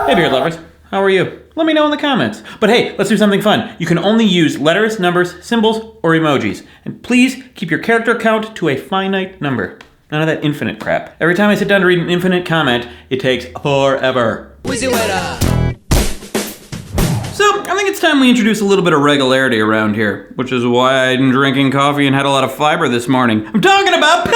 Hey, beard lovers. How are you? Let me know in the comments. But hey, let's do something fun. You can only use letters, numbers, symbols, or emojis. And please keep your character count to a finite number. None of that infinite crap. Every time I sit down to read an infinite comment, it takes forever. WheezyWaiter. So, I think it's time we introduce a little bit of regularity around here, which is why I'm drinking coffee and had a lot of fiber this morning. I'm talking about poop!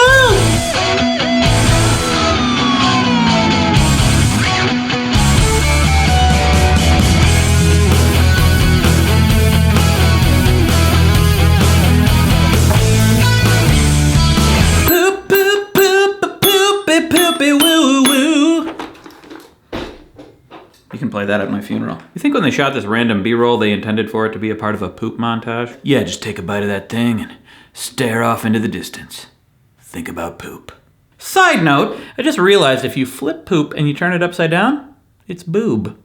You can play that at my funeral. You think when they shot this random B-roll, they intended for it to be a part of a poop montage? Yeah, just take a bite of that thing and stare off into the distance. Think about poop. Side note, I just realized if you flip poop and you turn it upside down, it's boob.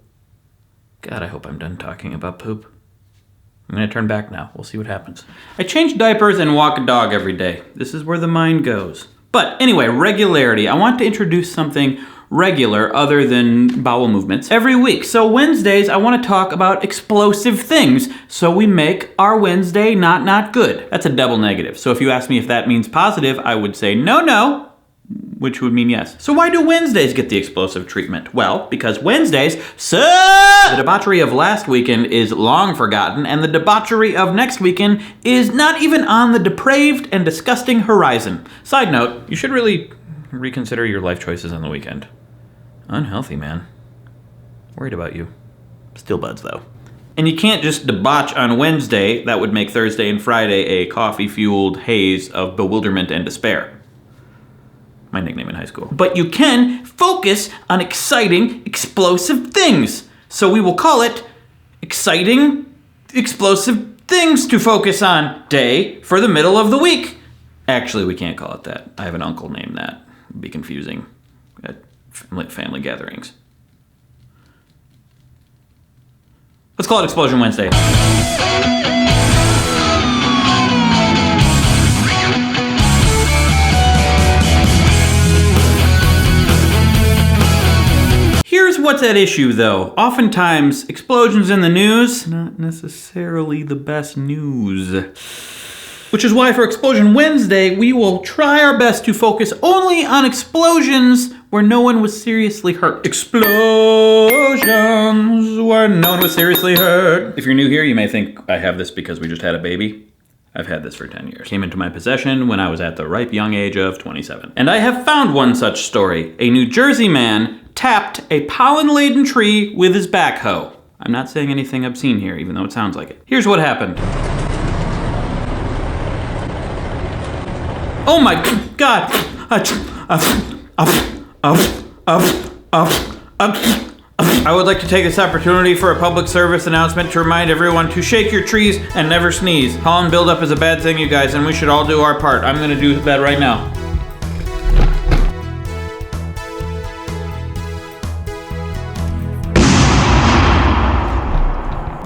God, I hope I'm done talking about poop. I'm gonna turn back now. We'll see what happens. I change diapers and walk a dog every day. This is where the mind goes. But anyway, regularity. I want to introduce something regular other than bowel movements every week. So Wednesdays, I want to talk about explosive things. So we make our Wednesday not good. That's a double negative. So if you ask me if that means positive, I would say no, which would mean yes. So why do Wednesdays get the explosive treatment? Well, because Wednesdays suck! The debauchery of last weekend is long forgotten, and the debauchery of next weekend is not even on the depraved and disgusting horizon. Side note, you should really reconsider your life choices on the weekend. Unhealthy, man. Worried about you. Still buds, though. And you can't just debauch on Wednesday. That would make Thursday and Friday a coffee-fueled haze of bewilderment and despair. My nickname in high school. But you can focus on exciting, explosive things. So we will call it exciting, explosive things to focus on day for the middle of the week. Actually, we can't call it that. I have an uncle named that. It'd be confusing at family gatherings. Let's call it Explosion Wednesday. Here's what's at issue, though. Oftentimes, explosions in the news, not necessarily the best news. Which is why for Explosion Wednesday, we will try our best to focus only on explosions where no one was seriously hurt. Explosions where no one was seriously hurt. If you're new here, you may think I have this because we just had a baby. I've had this for 10 years. Came into my possession when I was at the ripe young age of 27. And I have found one such story. A New Jersey man tapped a pollen-laden tree with his backhoe. I'm not saying anything obscene here, even though it sounds like it. Here's what happened. Oh my God! I would like to take this opportunity for a public service announcement to remind everyone to shake your trees and never sneeze. Pollen buildup is a bad thing, you guys, and we should all do our part. I'm gonna do that right now.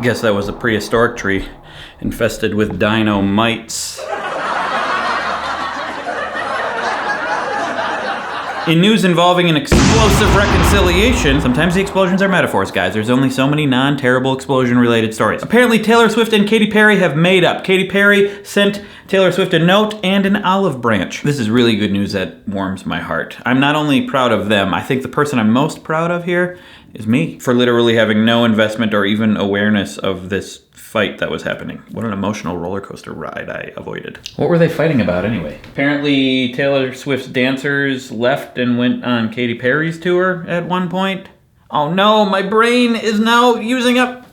Guess that was a prehistoric tree infested with dino mites. In news involving an explosive reconciliation, sometimes the explosions are metaphors, guys. There's only so many non-terrible explosion-related stories. Apparently, Taylor Swift and Katy Perry have made up. Katy Perry sent Taylor Swift a note and an olive branch. This is really good news that warms my heart. I'm not only proud of them, I think the person I'm most proud of here is me, for literally having no investment or even awareness of this fight that was happening. What an emotional roller coaster ride I avoided. What were they fighting about anyway? Apparently Taylor Swift's dancers left and went on Katy Perry's tour at one point. Oh no, my brain is now using up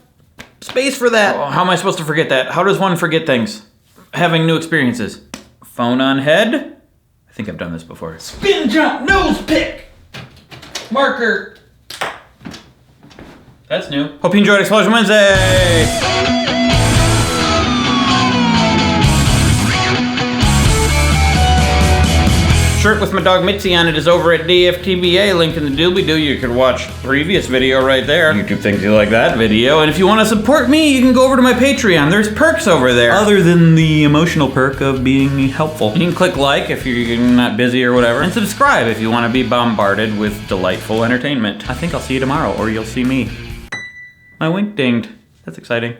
space for that. Oh, how am I supposed to forget that? How does one forget things? Having new experiences. Phone on head? I think I've done this before. Spin jump, nose pick! Marker. That's new. Hope you enjoyed Explosion Wednesday! shirt with my dog Mitzy on it is over at DFTBA, linked in the doobly-doo. You could watch previous video right there. YouTube thinks you like that video. And if you want to support me, you can go over to my Patreon. There's perks over there. Other than the emotional perk of being helpful. You can click like if you're not busy or whatever. And subscribe if you want to be bombarded with delightful entertainment. I think I'll see you tomorrow, or you'll see me. My wink dinged. That's exciting.